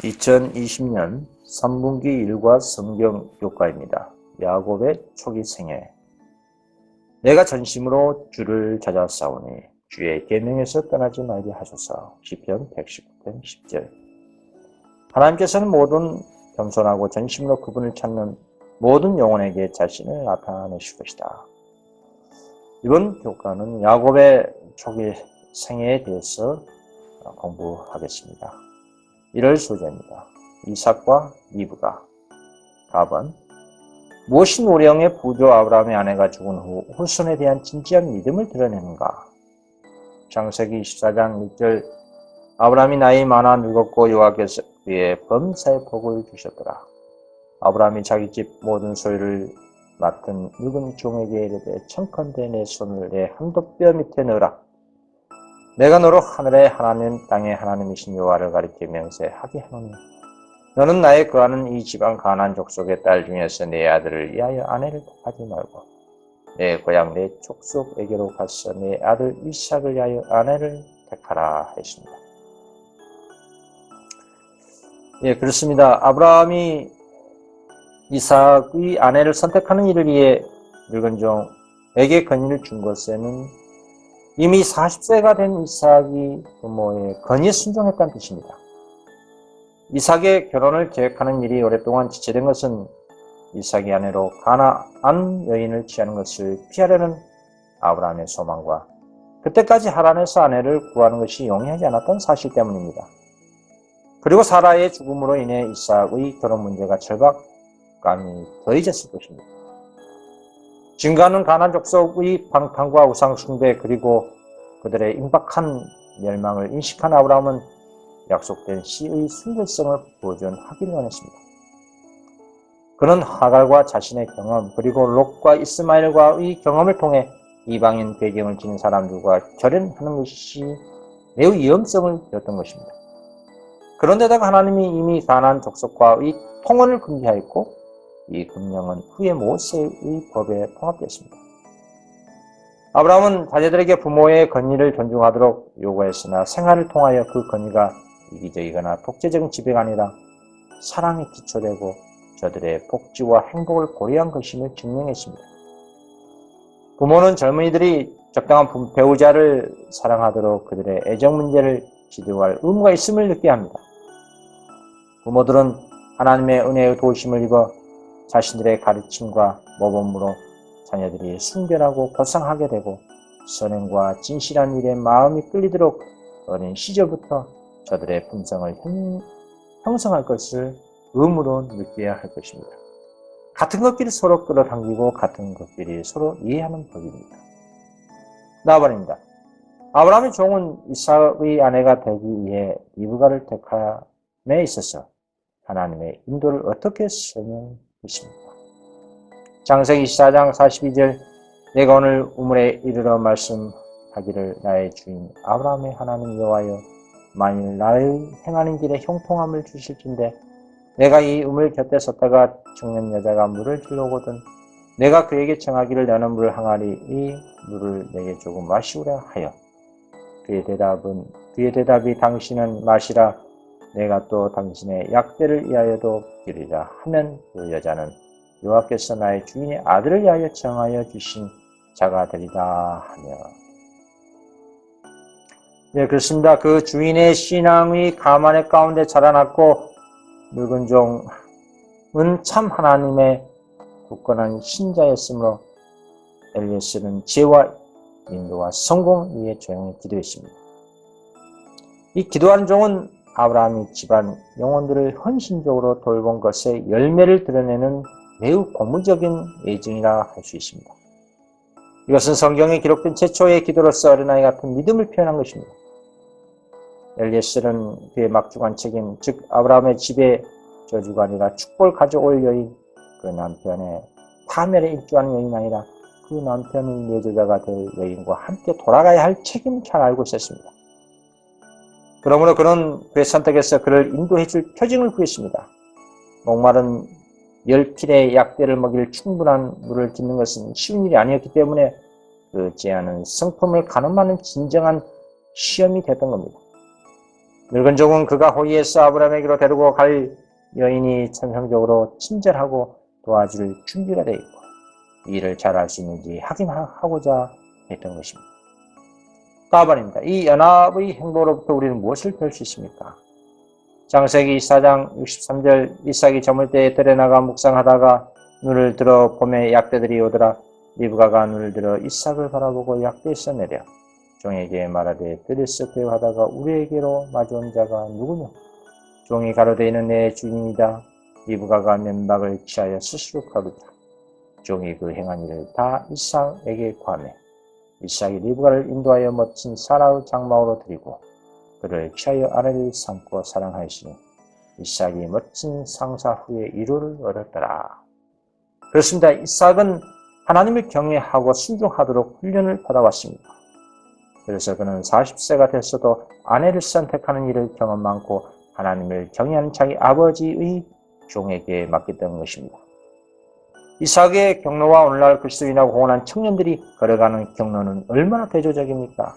2020년 3분기 일과 성경 교과입니다. 야곱의 초기 생애. 내가 전심으로 주를 찾아싸우니 주의 계명에서 떠나지 말게 하소서. 시편 119편 10절. 하나님께서는 모든 겸손하고 전심으로 그분을 찾는 모든 영혼에게 자신을 나타내실 것이다. 이번 교과는 야곱의 초기 생애에 대해서 공부하겠습니다. 1월 소재입니다. 이삭과 리브가. 답은 무엇이 노령의 부조 아브라함의 아내가 죽은 후 후손에 대한 진지한 믿음을 드러내는가? 창세기 24장 6절. 아브라함이 나이 많아 늙었고 여호와께서 그의 범사에 복을 주셨더라. 아브라함이 자기 집 모든 소유를 맡은 늙은 종에게 이르되 청컨대 내 손을 내 한독뼈 밑에 넣으라. 내가 너로 하늘의 하나님 땅의 하나님이신 여호와를 가리켜 명세하게 하노니 너는 나의 거하는 이 지방 가나안 족속의 딸 중에서 내 아들을 위하여 아내를 택하지 말고 내 고향 내 족속에게로 가서 내 아들 이삭을 위하여 아내를 택하라 했습니다. 예, 그렇습니다. 아브라함이 이삭의 아내를 선택하는 일을 위해 늙은 종에게 건의를 준 것에는 이미 40세가 된 이삭이 부모의 건의에 순종했다는 뜻입니다. 이삭의 결혼을 계획하는 일이 오랫동안 지체된 것은 이삭의 아내로 가나안 여인을 취하는 것을 피하려는 아브라함의 소망과 그때까지 하란에서 아내를 구하는 것이 용이하지 않았던 사실 때문입니다. 그리고 사라의 죽음으로 인해 이삭의 결혼 문제가 절박감이 더해졌을 것입니다. 증가하는 가나안 족속의 방탕과 우상 숭배 그리고 그들의 임박한 멸망을 인식한 아브라함은 약속된 씨의 순결성을 보존하기를 원했습니다. 그는 하갈과 자신의 경험 그리고 롯과 이스마엘과의 경험을 통해 이방인 배경을 지닌 사람들과 결연하는 것이 매우 위험성을 였던 것입니다. 그런데다가 하나님이 이미 가나안 족속과의 통혼을 금지하였고 이 금령은 후에 모세의 법에 통합되었습니다. 아브라함은 자녀들에게 부모의 건의를 존중하도록 요구했으나 생활을 통하여 그 건의가 이기적이거나 독재적인 지배가 아니라 사랑에 기초되고 저들의 복지와 행복을 고려한 것임을 증명했습니다. 부모는 젊은이들이 적당한 배우자를 사랑하도록 그들의 애정 문제를 지도할 의무가 있음을 느껴야 합니다. 부모들은 하나님의 은혜의 도우심을 입어 자신들의 가르침과 모범으로 자녀들이 순결하고 고상하게 되고 선행과 진실한 일에 마음이 끌리도록 어린 시절부터 저들의 품성을 형성할 것을 의무로 느껴야 할 것입니다. 같은 것끼리 서로 끌어당기고 같은 것끼리 서로 이해하는 법입니다. 나아반입니다. 아브라함의 종은 이삭의 아내가 되기 위해 리브가를 택함에 있어서 하나님의 인도를 어떻게 설명했습니까? 창세기 24장 42절. 내가 오늘 우물에 이르러 말씀하기를 나의 주인 아브라함의 하나님 여호와여 만일 나의 행하는 길에 형통함을 주실진데 내가 이 우물 곁에 섰다가 청년 여자가 물을 들러오거든 내가 그에게 청하기를 너는 물을 항아리 이 물을 내게 조금 마시우라 하여 그의 대답이 당신은 마시라 내가 또 당신의 약대를 위하여도 기르리라 하면 그 여자는 여호와께서 나의 주인의 아들을 위하여 정하여 주신 자가 되리라 하며. 네, 그렇습니다. 그 주인의 신앙의 가만의 가운데 자라났고 늙은 종은 참 하나님의 굳건한 신자였으므로 엘리에스는 지혜와 인도와 성공을 위해 조용히 기도했습니다. 이 기도한 종은 아브라함이 집안 영혼들을 헌신적으로 돌본 것의 열매를 드러내는 매우 고무적인 예증이라 할 수 있습니다. 이것은 성경에 기록된 최초의 기도로서 어린아이 같은 믿음을 표현한 것입니다. 엘리에셀은 그의 막중한 책임, 즉 아브라함의 집의 저주가 아니라 축복을 가져올 여인, 그 남편의 파멸에 일조하는 여인이 아니라 그 남편의 내조자가 될 여인과 함께 돌아가야 할 책임을 잘 알고 있었습니다. 그러므로 그는 그의 선택에서 그를 인도해줄 표징을 구했습니다. 목마른 10필의 약대를 먹일 충분한 물을 짓는 것은 쉬운 일이 아니었기 때문에 그 제안은 성품을 가늠하는 진정한 시험이 됐던 겁니다. 늙은 종은 그가 호위해서 아브라함에게로 데리고 갈 여인이 천성적으로 친절하고 도와줄 준비가 되어 있고 이 일을 잘할 수 있는지 확인하고자 했던 것입니다. 4번입니다. 이 연합의 행보로부터 우리는 무엇을 배울 수 있습니까? 창세기 4장 63절 이삭이 저물 때에 들에 나가 묵상하다가 눈을 들어 봄에 약대들이 오더라. 리브가가 눈을 들어 이삭을 바라보고 약대에서 내려 종에게 말하되 들에서 대화하다가 우리에게로 마주온 자가 누구냐? 종이 가로되 이는 내 주인이다. 리브가가 면박을 취하여 스스로 가로다. 종이 그 행한 일을 다 이삭에게 고하매 이삭이 리브가를 인도하여 멋진 사라의 장막으로 드리고 그를 취하여 아내를 삼고 사랑하였으니 이삭이 멋진 상사 후에 이루를 얻었더라. 그렇습니다. 이삭은 하나님을 경외하고 순종하도록 훈련을 받아왔습니다. 그래서 그는 40세가 됐어도 아내를 선택하는 일을 경험 많고 하나님을 경외하는 자기 아버지의 종에게 맡겼던 것입니다. 이삭의 경로와 오늘날 그리스도인하고 공헌한 청년들이 걸어가는 경로는 얼마나 대조적입니까?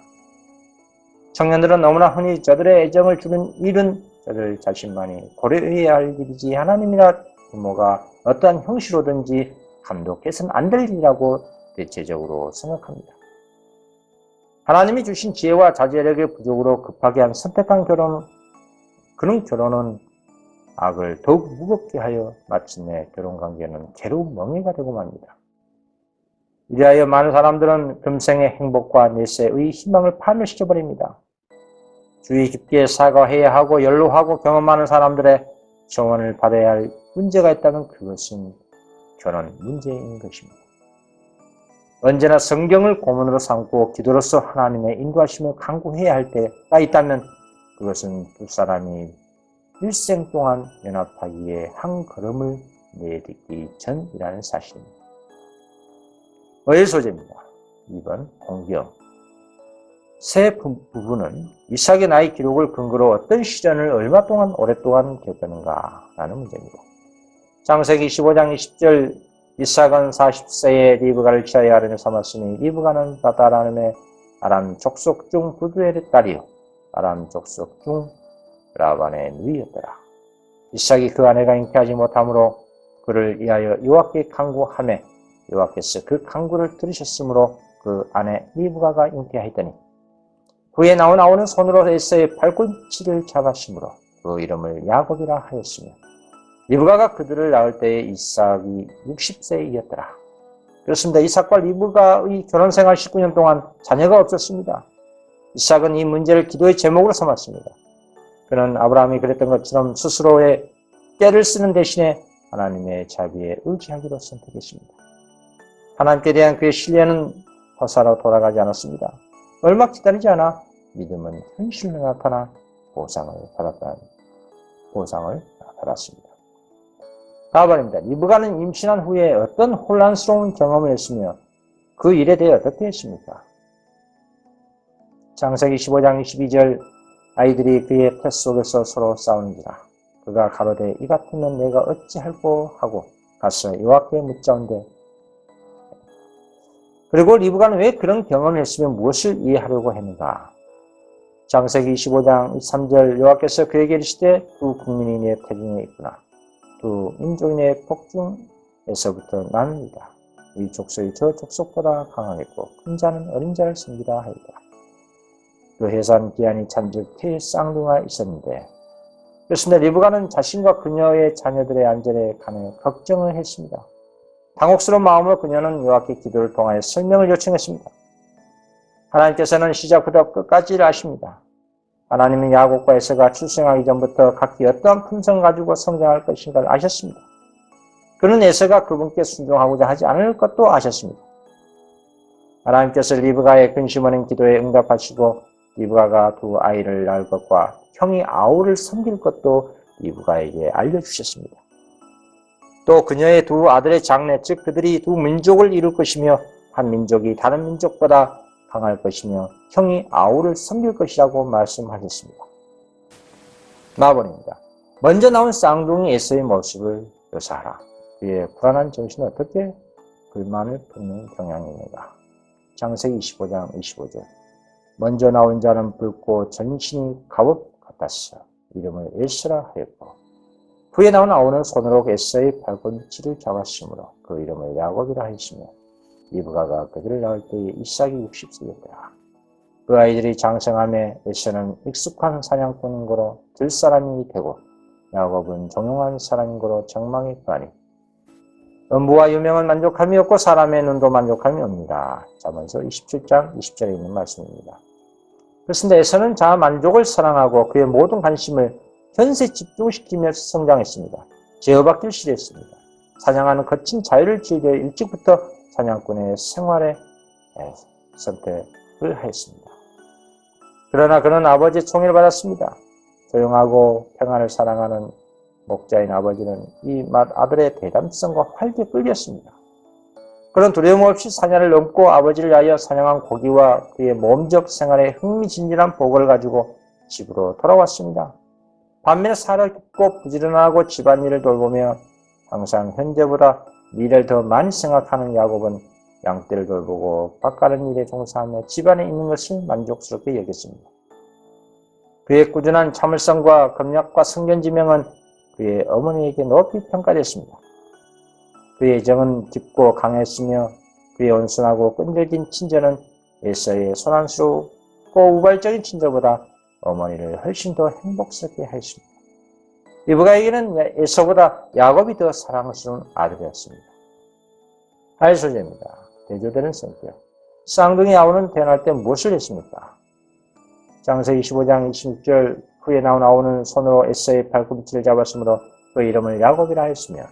청년들은 너무나 흔히 저들의 애정을 주는 일은 저들 자신만이 고려해야 할 일이지 하나님이나 부모가 어떠한 형식으로든지 감독해서는 안 될 일이라고 대체적으로 생각합니다. 하나님이 주신 지혜와 자제력의 부족으로 급하게 한 선택한 그런 결혼은 악을 더욱 무겁게 하여 마침내 결혼관계는 괴로운 멍해가 되고 맙니다. 이리하여 많은 사람들은 금생의 행복과 내세의 희망을 파멸시켜버립니다. 주의 깊게 사과해야 하고 연로하고 경험 많은 사람들의 조언을 받아야 할 문제가 있다면 그것은 결혼 문제인 것입니다. 언제나 성경을 고문으로 삼고 기도로서 하나님의 인도하심을 간구해야 할 때가 있다면 그것은 두 사람이 일생 동안 연합하기에 한 걸음을 내딛기 전이라는 사실입니다. 어의 소재입니다. 2번 공경. 세 부부는 이삭의 나이 기록을 근거로 어떤 시련을 얼마 동안 오랫동안 겪었는가 라는 문제입니다. 창세기 15장 20절 이삭은 40세에 리브가를 취하여 아내를 삼았으니 리브가는 바다라름의 아람 족속 중 부두엘의 딸이요 아람 족속 중 라반의 누이였더라. 이삭이 그 아내가 잉태하지 못하므로 그를 위하여 여호와께 간구하매 여호와께서 그 간구를 들으셨으므로 그 아내 리브가가 잉태하였더니 후에 나온 아우는 손으로 에서의 발꿈치를 잡았으므로 그 이름을 야곱이라 하였으며 리브가가 그들을 낳을 때에 이삭이 60세이었더라. 그렇습니다. 이삭과 리브가의 결혼생활 19년 동안 자녀가 없었습니다. 이삭은 이 문제를 기도의 제목으로 삼았습니다. 그는 아브라함이 그랬던 것처럼 스스로의 때를 쓰는 대신에 하나님의 자비에 의지하기로 선택했습니다. 하나님께 대한 그의 신뢰는 허사로 돌아가지 않았습니다. 얼마 기다리지 않아 믿음은 현실로 나타나 보상을 받았습니다. 4번입니다. 리브가는 임신한 후에 어떤 혼란스러운 경험을 했으며 그 일에 대해 어떻게 했습니까? 창세기 15장 22절 아이들이 그의 태 속에서 서로 싸우는지라 그가 가로되 이 같으면 내가 어찌할꼬 하고 가서 여호와께 묻자온대. 그리고 리브가는 왜 그런 경험을 했으면 무엇을 이해하려고 했는가? 창세기 15장 23절 여호와께서 그에게 이르시되 두 국민이 내 태중에 있구나. 두 민족이 내 복중에서부터 나누리다. 이 족속이 저 족속보다 강하겠고 큰 자는 어린 자를 섬기라 하였다. 그 해산 기한이 찬즉 태의 쌍둥이가 있었는데 그렇습니다. 리브가는 자신과 그녀의 자녀들의 안전에 관해 걱정을 했습니다. 당혹스러운 마음으로 그녀는 여호와께 기도를 통하여 설명을 요청했습니다. 하나님께서는 시작부터 끝까지를 아십니다. 하나님은 야곱과 에서가 출생하기 전부터 각기 어떠한 품성을 가지고 성장할 것인가를 아셨습니다. 그는 에서가 그분께 순종하고자 하지 않을 것도 아셨습니다. 하나님께서 리브가의 근심 어린 기도에 응답하시고 리브가가 두 아이를 낳을 것과 형이 아우를 섬길 것도 리브가에게 알려주셨습니다. 또 그녀의 두 아들의 장래, 즉 그들이 두 민족을 이룰 것이며 한 민족이 다른 민족보다 강할 것이며 형이 아우를 섬길 것이라고 말씀하셨습니다. 4번입니다. 먼저 나온 쌍둥이 에서의 모습을 묘사하라. 그의 불안한 정신은 어떻게 불만을 품는 경향이 있는가? 창세기 25장 25절 먼저 나온 자는 붉고 전신이 갑옷 바꿨어. 이름을 에스라 하였고 후에 나온 아우는 손으로 에서의 팔꿈치를 잡았으므로 그 이름을 야곱이라 하였으며 리브가가 그들을 낳을 때에 이삭이 60세였더라. 그 아이들이 장성함에 에서는 익숙한 사냥꾼인 거로 들사람이 되고 야곱은 종용한 사람인 거로 정망이 가니 음부와 유명은 만족함이 없고 사람의 눈도 만족함이 옵니다. 잠언서 27장 20절에 있는 말씀입니다. 그렇습니다. 에서는 자아 만족을 사랑하고 그의 모든 관심을 현세 집중시키며 성장했습니다. 제어받기를 싫어했습니다. 사냥하는 거친 자유를 즐겨 일찍부터 사냥꾼의 생활에 선택을 하였습니다. 그러나 그는 아버지의 총애를 받았습니다. 조용하고 평안을 사랑하는 목자인 아버지는 이 아들의 대담성과 활기에 끌렸습니다. 그런 두려움 없이 사냥을 넘고 아버지를 위하여 사냥한 고기와 그의 몸적 생활에 흥미진진한 보고를 가지고 집으로 돌아왔습니다. 반면에 살아 깊고 부지런하고 집안일을 돌보며 항상 현재보다 미래를 더 많이 생각하는 야곱은 양떼를 돌보고 밭가는 일에 종사하며 집안에 있는 것을 만족스럽게 여겼습니다. 그의 꾸준한 참을성과 검략과 성견지명은 그의 어머니에게 높이 평가됐습니다. 그의 애정은 깊고 강했으며 그의 온순하고 끈질긴 친절은 에서의 소란스럽고 우발적인 친절보다 어머니를 훨씬 더 행복스럽게 하였습니다. 리브가에게는 에서보다 야곱이 더 사랑스러운 아들이었습니다. 하의 소재입니다. 대조되는 성격. 쌍둥이 아우는 태어날 때 무엇을 했습니까? 창세기 25장 26절 후에 나온 아우는 손으로 에서의 팔꿈치를 잡았으므로 그 이름을 야곱이라 하였으며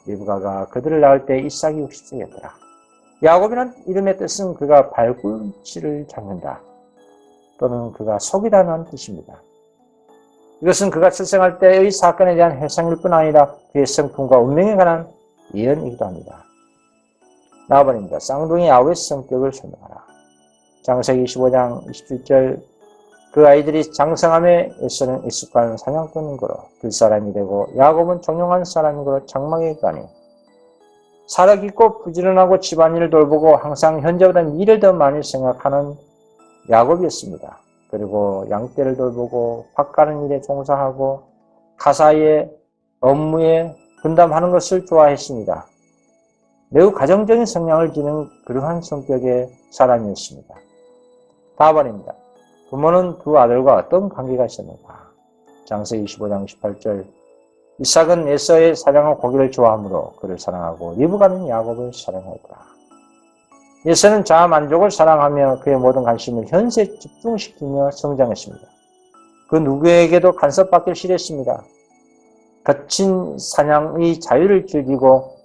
리브가가 그들을 낳을 때 이삭이 60세였더라. 야곱이란 이름의 뜻은 그가 발꿈치를 잡는다 또는 그가 속이다는 뜻입니다. 이것은 그가 출생할 때의 사건에 대한 해상일 뿐 아니라 그의 성품과 운명에 관한 예언이기도 합니다. 나아버립니다. 쌍둥이 아우의 성격을 설명하라. 창세기 25장 27절 그 아이들이 장성함에 에서는 익숙한 사냥꾼인 거로 들사람이 되고 야곱은 종용한 사람인 거로 장막에 가니 살아 깊고 부지런하고 집안일을 돌보고 항상 현재보다 미래를 더 많이 생각하는 야곱이었습니다. 그리고 양떼를 돌보고 밭가는 일에 종사하고 가사의 업무에 분담하는 것을 좋아했습니다. 매우 가정적인 성향을 지닌 그러한 성격의 사람이었습니다. 다번입니다. 부모는 두 아들과 어떤 관계가 있었는가? 창세기 25장 18절 이삭은 에서의 사냥한 고기를 좋아하므로 그를 사랑하고 리브가는 야곱을 사랑하였더라. 에서는 자아 만족을 사랑하며 그의 모든 관심을 현세에 집중시키며 성장했습니다. 그 누구에게도 간섭받기를 싫어했습니다. 거친 사냥의 자유를 즐기고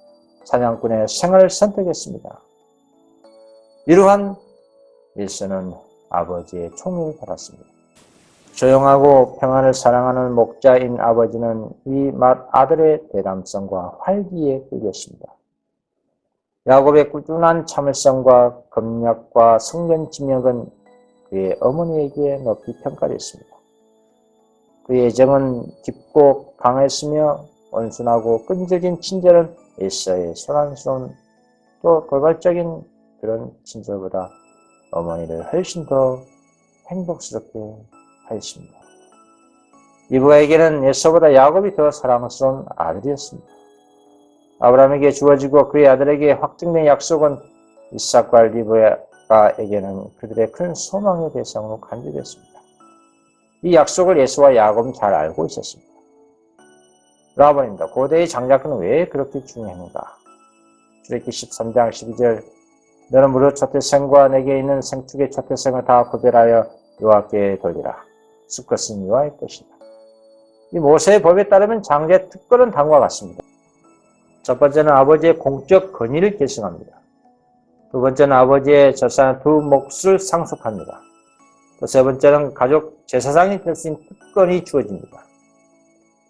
사냥꾼의 생활을 선택했습니다. 이러한 에서는 아버지의 총애를 받았습니다. 조용하고 평안을 사랑하는 목자인 아버지는 이 아들의 대담성과 활기에 끌렸습니다. 야곱의 꾸준한 참을성과 검략과 성견지명은 그의 어머니에게 높이 평가됐습니다. 그의 애정은 깊고 강했으며 온순하고 끈질긴 친절은 에서의 소란스러운 또 돌발적인 그런 친절보다 어머니를 훨씬 더 행복스럽게 하였습니다. 리브가에게는 에서보다 야곱이 더 사랑스러운 아들이었습니다. 아브라함에게 주어지고 그의 아들에게 확정된 약속은 이삭과 리브가에게는 그들의 큰 소망의 대상으로 간주됐습니다. 이 약속을 에서와 야곱은 잘 알고 있었습니다. 라반입니다. 고대의 장자권은 왜 그렇게 중요한가? 출애굽기 13장 12절 너는 무릇 초태생과 내게 있는 생축의 초태생을 다 구별하여 여호와께 돌리라. 수컷은 여호와의 것이다. 이 모세의 법에 따르면 장자의 특권은 다음과 같습니다. 첫 번째는 아버지의 공적 권위를 계승합니다. 두 번째는 아버지의 절사한 두 몫을 상속합니다. 또 세 번째는 가족 제사장이 될 수 있는 특권이 주어집니다.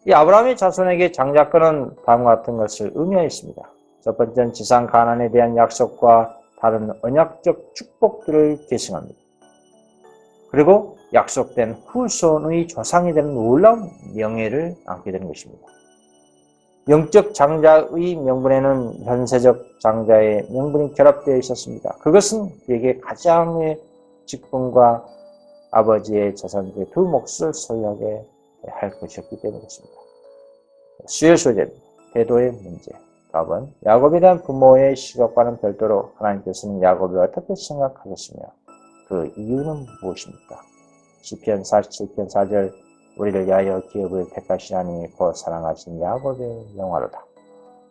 이 아브라함의 자손에게 장자권은 다음과 같은 것을 의미하였습니다. 첫 번째는 지상 가난에 대한 약속과 다른 언약적 축복들을 계승합니다. 그리고 약속된 후손의 조상이 되는 놀라운 명예를 안게 되는 것입니다. 영적 장자의 명분에는 현세적 장자의 명분이 결합되어 있었습니다. 그것은 그에게 가장의 직분과 아버지의 재산 두 몫을 소유하게 할 것이었기 때문이었습니다. 수요 소재입니다. 태도의 문제. 답은 야곱에 대한 부모의 시각과는 별도로 하나님께서는 야곱을 어떻게 생각하셨으며 그 이유는 무엇입니까? 시편 47편 4절 우리를 위하여 기업을 택하시나니 곧 사랑하신 야곱의 영화로다.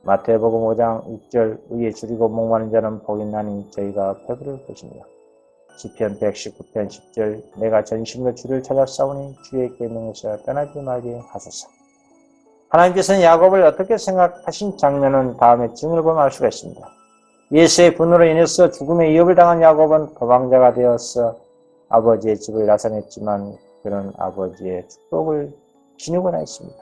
마태복음 5장 6절 의에 줄이고 목마른 자는 복이 있나니 저희가 배부를 것이며 시편 119편 10절 내가 전심으로 주를 찾아 싸우니 주의 계명에서 떠나지 말게 하소서. 하나님께서는 야곱을 어떻게 생각하신 장면은 다음에 증을 보면 알 수가 있습니다. 예수의 분노로 인해서 죽음의 위협을 당한 야곱은 도망자가 되어서 아버지의 집을 나서냈지만 그는 아버지의 축복을 지니고나 했습니다.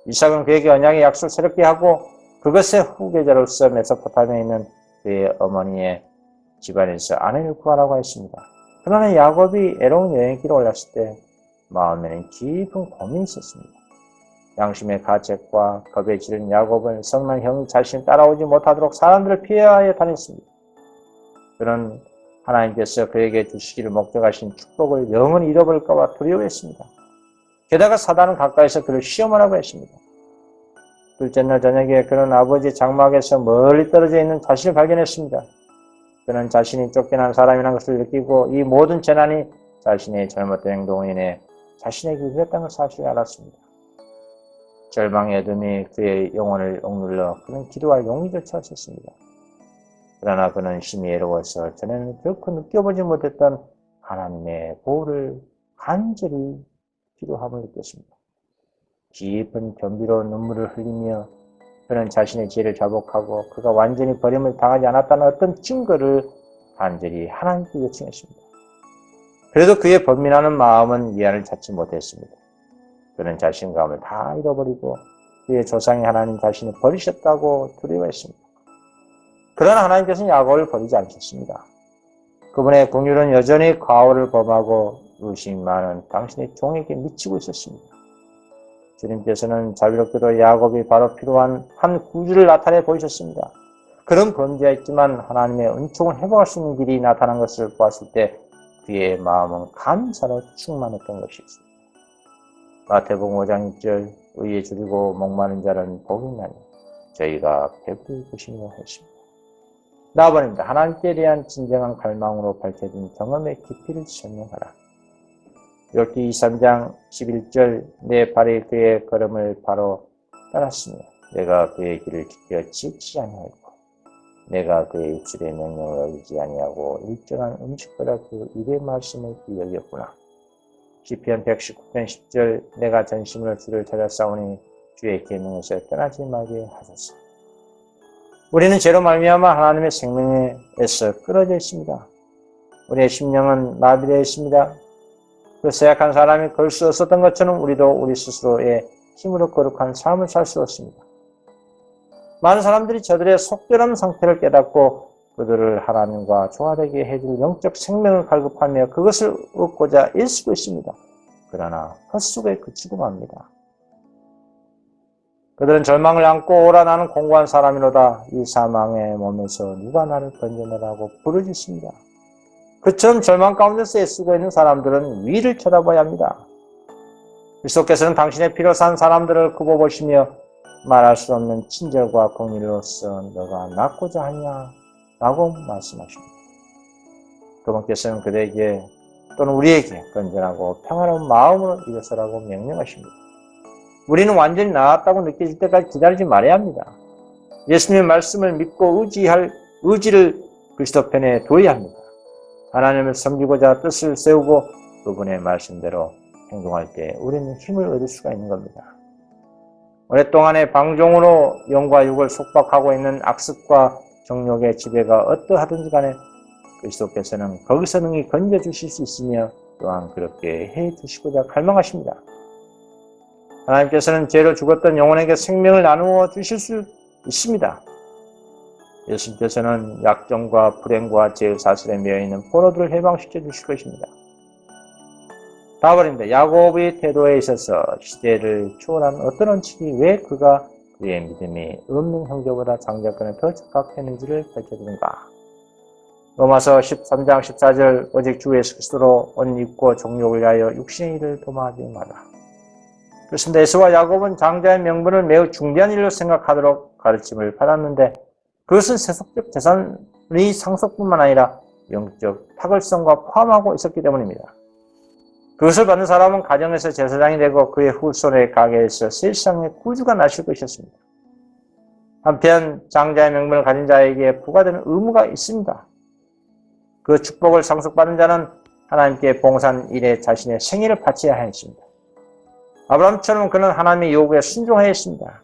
이삭은 그에게 언약의 약속을 새롭게 하고 그것의 후계자로서 메소포타미아에 있는 그의 어머니의 집안에서 아내를 구하라고 했습니다. 그러나 야곱이 애로운 여행길에 올랐을 때 마음에는 깊은 고민이 있었습니다. 양심의 가책과 겁에 지른 야곱은 성난 형이 자신을 따라오지 못하도록 사람들을 피하여 다녔습니다. 그는 하나님께서 그에게 주시기를 목적하신 축복을 영원히 잃어버릴까 봐 두려워했습니다. 게다가 사단은 가까이서 그를 시험하라고 했습니다. 둘째 날 저녁에 그는 아버지의 장막에서 멀리 떨어져 있는 자신을 발견했습니다. 그는 자신이 쫓겨난 사람이라는 것을 느끼고 이 모든 재난이 자신의 잘못된 행동으로 인해 자신에게 일었다는 사실을 알았습니다. 절망의 어둠이 그의 영혼을 억눌러 그는 기도할 용기조차 없었습니다. 그러나 그는 심히 애로워서 전에는 결코 느껴보지 못했던 하나님의 보호를 간절히 기도함을 느꼈습니다. 깊은 변비로 눈물을 흘리며 그는 자신의 죄를 자복하고 그가 완전히 버림을 당하지 않았다는 어떤 증거를 간절히 하나님께 요청했습니다. 그래도 그의 번민하는 마음은 위안을 찾지 못했습니다. 그는 자신감을 다 잃어버리고 그의 조상이 하나님 자신을 버리셨다고 두려워했습니다. 그러나 하나님께서는 야곱을 버리지 않으셨습니다. 그분의 긍휼은 여전히 과오를 범하고 의심이 많은 당신의 종에게 미치고 있었습니다. 주님께서는 자비롭게도 야곱이 바로 필요한 한 구주를 나타내 보이셨습니다. 그런 범죄했지만 하나님의 은총을 회복할 수 있는 길이 나타난 것을 보았을 때 그의 마음은 감사로 충만했던 것이었습니다. 마태복음 5장 6절 의에 줄이고 목마른 자는 복이 있나니 저희가 배부를 것이며 했습니다. 나아버립니다. 하나님께 대한 진정한 갈망으로 밝혀진 경험의 깊이를 설명하라. 욥기 23장 11절 내 발이 그의 걸음을 바로 따랐으며 내가 그의 길을 지켜 지치지 아니하고 내가 그의 입술의 명령을 어기지 아니하고 일정한 음식보다 그 입의 말씀을 기억했구나. 시편 119편 10절 내가 전심으로 주를 찾아 싸우니 주의 계명에서 떠나지 말게 하소서. 우리는 죄로 말미암아 하나님의 생명에서 끊어져 있습니다. 우리의 심령은 마비되어 있습니다. 그 쇠약한 사람이 걸 수 없었던 것처럼 우리도 우리 스스로의 힘으로 거룩한 삶을 살 수 없습니다. 많은 사람들이 저들의 속죄한 상태를 깨닫고 그들을 하나님과 조화되게 해줄 영적 생명을 갈급하며 그것을 얻고자 애쓰고 있습니다. 그러나 헛수고에 그치고 맙니다. 그들은 절망을 안고 오라 나는 공고한 사람이로다. 이 사망의 몸에서 누가 나를 건져내라고 부르짖습니다. 그처럼 절망 가운데서 애쓰고 있는 사람들은 위를 쳐다봐야 합니다. 그리스도께서는 당신의 피로 산 사람들을 굽어보시며 말할 수 없는 친절과 긍휼로서 너가 낫고자 하냐 라고 말씀하십니다. 그분께서는 그들에게 또는 우리에게 건전하고 평안한 마음으로 일어서라고 명령하십니다. 우리는 완전히 나았다고 느껴질 때까지 기다리지 말아야 합니다. 예수님의 말씀을 믿고 의지를 그리스도 편에 두어야 합니다. 하나님을 섬기고자 뜻을 세우고 그분의 말씀대로 행동할 때 우리는 힘을 얻을 수가 있는 겁니다. 오랫동안의 방종으로 영과 육을 속박하고 있는 악습과 정욕의 지배가 어떠하든지 간에 그리스도께서는 거기서 능히 건져주실 수 있으며 또한 그렇게 해주시고자 갈망하십니다. 하나님께서는 죄로 죽었던 영혼에게 생명을 나누어 주실 수 있습니다. 예수님께서는 약점과 불행과 죄의 사슬에 매여있는 포로들을 해방시켜 주실 것입니다. 다버립니다. 야곱의 태도에 있어서 시대를 초월한 어떤 원칙이 왜 그가 그의 믿음이 없는 형제보다 장자권에 더 적합했는지를 밝혀주는가. 로마서 13장 14절 오직 주 예수 그리스도로 옷 입고 정욕을 위하여 육신의 일을 도모하지 마라. 그렇습니다. 에서와 야곱은 장자의 명분을 매우 중대한 일로 생각하도록 가르침을 받았는데 그것은 세속적 재산의 상속뿐만 아니라 영적 탁월성과 포함하고 있었기 때문입니다. 그것을 받는 사람은 가정에서 제사장이 되고 그의 후손의 가게에서 세상의 구주가 나실 것이었습니다. 한편 장자의 명분을 가진 자에게 부과되는 의무가 있습니다. 그 축복을 상속받은 자는 하나님께 봉사한 일에 자신의 생애를 바쳐야 했습니다. 아브라함처럼 그는 하나님의 요구에 순종해야 했습니다.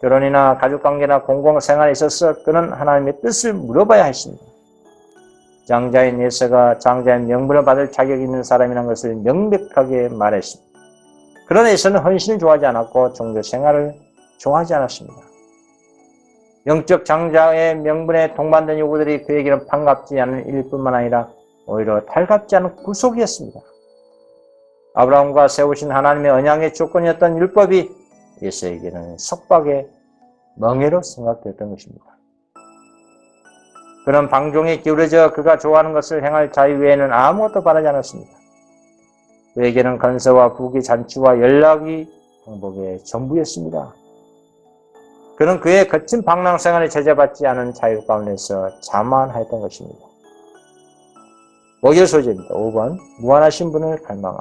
결혼이나 가족관계나 공공생활에 있어서 그는 하나님의 뜻을 물어봐야 했습니다. 장자인 예서가 장자의 명분을 받을 자격이 있는 사람이라는 것을 명백하게 말했습니다. 그러나 예서는 헌신을 좋아하지 않았고 종교생활을 좋아하지 않았습니다. 영적 장자의 명분에 동반된 요구들이 그에게는 반갑지 않은 일뿐만 아니라 오히려 달갑지 않은 구속이었습니다. 아브라함과 세우신 하나님의 언약의 조건이었던 율법이 예서에게는 속박의 멍해로 생각됐던 것입니다. 그는 방종에 기울어져 그가 좋아하는 것을 행할 자유 외에는 아무것도 바라지 않았습니다. 그에게는 건설과 부귀, 잔치와 연락이 행복의 전부였습니다. 그는 그의 거친 방랑생활에 제재받지 않은 자유 가운데서 자만하였던 것입니다. 목요일 소재입니다. 5번 무한하신 분을 갈망함.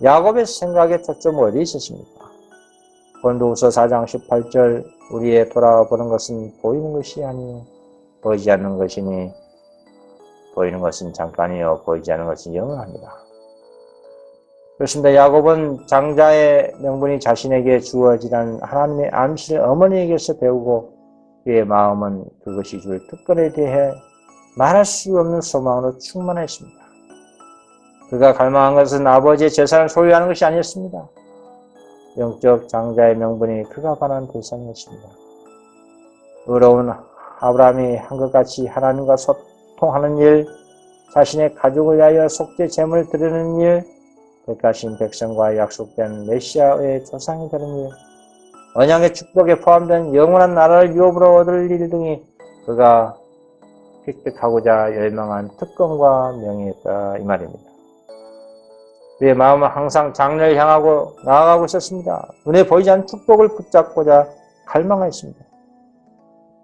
야곱의 생각의 초점은 어디에 있었습니까? 고린도후서 4장 18절 우리의 돌아보는 것은 보이는 것이 아니요 보이지 않는 것이니 보이는 것은 잠깐이요 보이지 않는 것은 영원합니다. 그렇습니다. 야곱은 장자의 명분이 자신에게 주어지는 하나님의 암시를 어머니에게서 배우고 그의 마음은 그것이 줄 특권에 대해 말할 수 없는 소망으로 충만했습니다. 그가 갈망한 것은 아버지의 재산을 소유하는 것이 아니었습니다. 영적 장자의 명분이 그가 바라는 대상이었습니다. 의로운 아브라함이 한 것 같이 하나님과 소통하는 일, 자신의 가족을 위하여 속죄 제물을 드리는 일, 택하신 백성과 약속된 메시아의 조상이 되는 일, 언약의 축복에 포함된 영원한 나라를 유업으로 얻을 일 등이 그가 획득하고자 열망한 특권과 명예였다 이 말입니다. 그의 마음은 항상 장래를 향하고 나아가고 있었습니다. 눈에 보이지 않는 축복을 붙잡고자 갈망하였습니다.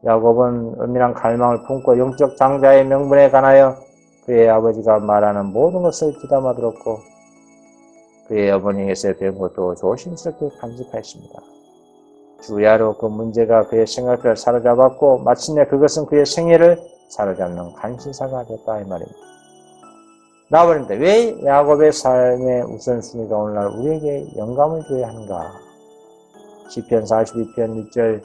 야곱은 은밀한 갈망을 품고 영적 장자의 명분에 관하여 그의 아버지가 말하는 모든 것을 귀담아 들었고 그의 어머니에게서 배운 것도 조심스럽게 간직하였습니다. 주야로 그 문제가 그의 생각을 사로잡았고 마침내 그것은 그의 생애를 사로잡는 관심사가 됐다 이 말입니다. 나버린데 왜 야곱의 삶의 우선순위가 오늘날 우리에게 영감을 줘야 하는가? 시편 42편 1절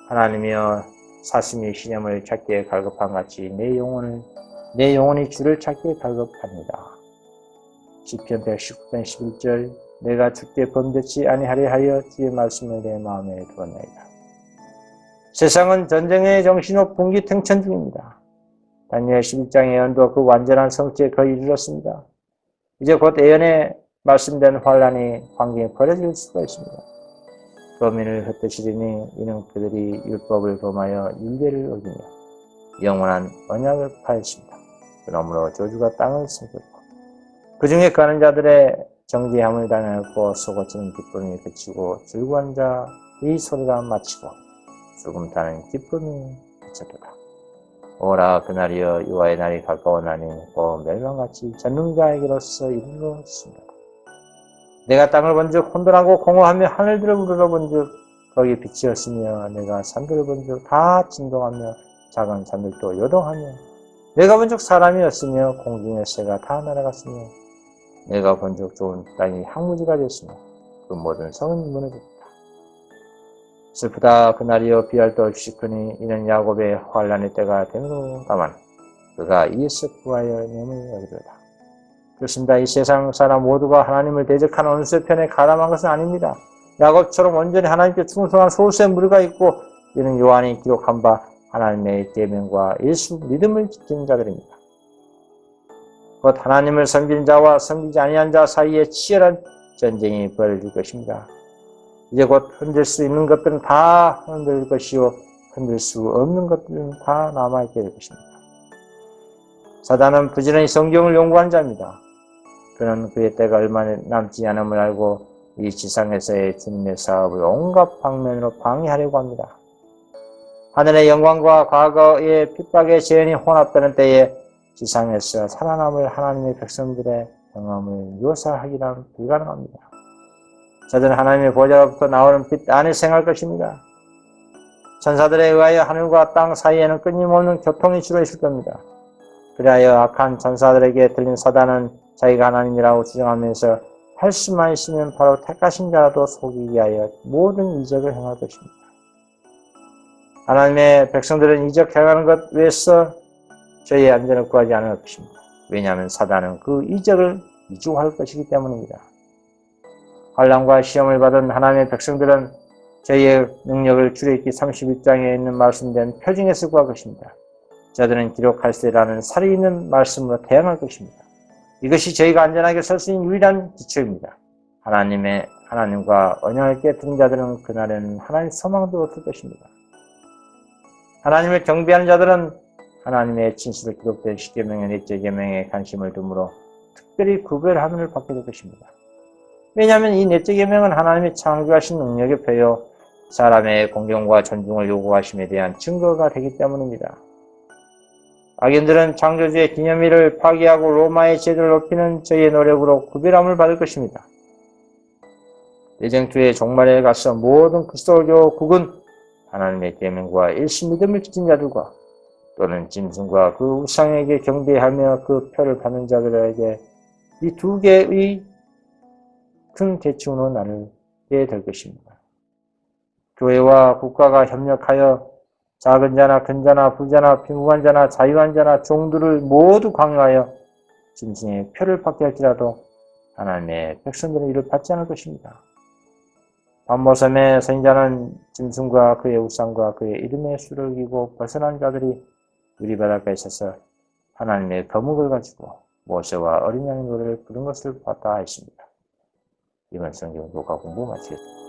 하나님이여 사슴이 시념을 찾기에 갈급한 같이 내 영혼이 주를 찾기에 갈급합니다. 시편 119편 11절 내가 주께 범죄치 아니하려 하여 주의 말씀을 내 마음에 두었나이다. 세상은 전쟁의 정신으로 분기탱천 중입니다. 다니엘 11장의 예언도 그 완전한 성취에 거의 이르렀습니다. 이제 곧 예언에 말씀된 환란이 환경에 버려질 수가 있습니다. 범인을 흩으시리니 이는 그들이 율법을 범하여 율례를 어기며 영원한 언약을 파했습니다. 그러므로 저주가 땅을 삼켰고 그 중에 가는 자들의 정죄함을 당하였고 쏘고치는 기쁨이 그치고 즐거운 자의 소리가 마치고 죽음 타는 기쁨이 그쳤도다. 오라 그날이여 여호와의 날이 가까워나니 곧 멸망같이 전능자에게로서 이르렀습니다. 내가 땅을 본즉 혼돈하고 공허하며 하늘들을 우러러본즉 거기 빛이 없으며 내가 산들을 본즉 다 진동하며 작은 산들도 요동하며 내가 본즉 사람이 없으며 공중의 새가 다 날아갔으며 내가 본즉 좋은 땅이 항무지가 됐으며 그 모든 성은 무너졌다. 슬프다 그날이여 비할 도 없이 크니 이는 야곱의 환란의 때가 되는가만 그가 이에서 구하여 nem을 얻으리로다. 그렇습니다. 이 세상 사람 모두가 하나님을 대적하는 원수의 편에 가담한 것은 아닙니다. 야곱처럼 온전히 하나님께 충성한 소수의 무리가 있고 이는 요한이 기록한 바 하나님의 계명과 예수 믿음을 지키는 자들입니다. 곧 하나님을 섬기는 자와 섬기지 아니한 자 사이에 치열한 전쟁이 벌어질 것입니다. 이제 곧 흔들 수 있는 것들은 다 흔들 것이요 흔들 수 없는 것들은 다 남아있게 될 것입니다. 사단은 부지런히 성경을 연구한 자입니다. 그는 그의 때가 얼마 남지 않음을 알고 이 지상에서의 주님의 사업을 온갖 방면으로 방해하려고 합니다. 하늘의 영광과 과거의 핍박의 재현이 혼합되는 때에 지상에서 살아남을 하나님의 백성들의 경험을 묘사하기란 불가능합니다. 저들은 하나님의 보좌로부터 나오는 빛 안에 생활할 것입니다. 천사들에 의하여 하늘과 땅 사이에는 끊임없는 교통이 주로 있을 겁니다. 그리하여 악한 천사들에게 들린 사단은 자기가 하나님이라고 주장하면서 할 수만 있으면 바로 택하신 자라도 속이기 위하여 모든 이적을 행할 것입니다. 하나님의 백성들은 이적 행하는 것 외에서 저희의 안전을 구하지 않을 것입니다. 왜냐하면 사단은 그 이적을 이주할 것이기 때문입니다. 환난과 시험을 받은 하나님의 백성들은 저희의 능력을 출애굽기 31장에 있는 말씀된 표징에서 구할 것입니다. 저들은 기록할세라는 살이 있는 말씀으로 대항할 것입니다. 이것이 저희가 안전하게 설 수 있는 유일한 기초입니다. 하나님과 언약을 깨뜨린 자들은 그날에는 하나님의 소망도 얻을 것입니다. 하나님을 경배하는 자들은 하나님의 진실로 기록된 십계명의 넷째 계명에 관심을 두므로 특별히 구별함을 받게 될 것입니다. 왜냐하면 이 넷째 계명은 하나님이 창조하신 능력의 표요 사람의 공경과 존중을 요구하심에 대한 증거가 되기 때문입니다. 악인들은 창조주의 기념일을 파기하고 로마의 제도를 높이는 저희의 노력으로 구별함을 받을 것입니다. 예정주의 종말에 가서 모든 그리스도교국은 하나님의 계명과 일심 믿음을 지킨 자들과 또는 짐승과 그 우상에게 경배하며 그 표를 받는 자들에게 이 두 개의 큰 대치운으로 나누게 될 것입니다. 교회와 국가가 협력하여 작은 자나 큰 자나 부자나 빈부한 자나 자유한 자나 종들을 모두 강요하여 짐승의 표를 받게 할지라도 하나님의 백성들은 이를 받지 않을 것입니다. 반모섬의 선지자는 짐승과 그의 우상과 그의 이름의 수를 이기고 벗어난 자들이 유리바닷가에 서서 하나님의 거목을 가지고 모세와 어린 양의 노래를 부른 것을 봤다 했습니다. 이번 성경 녹화 공부 마치겠습니다.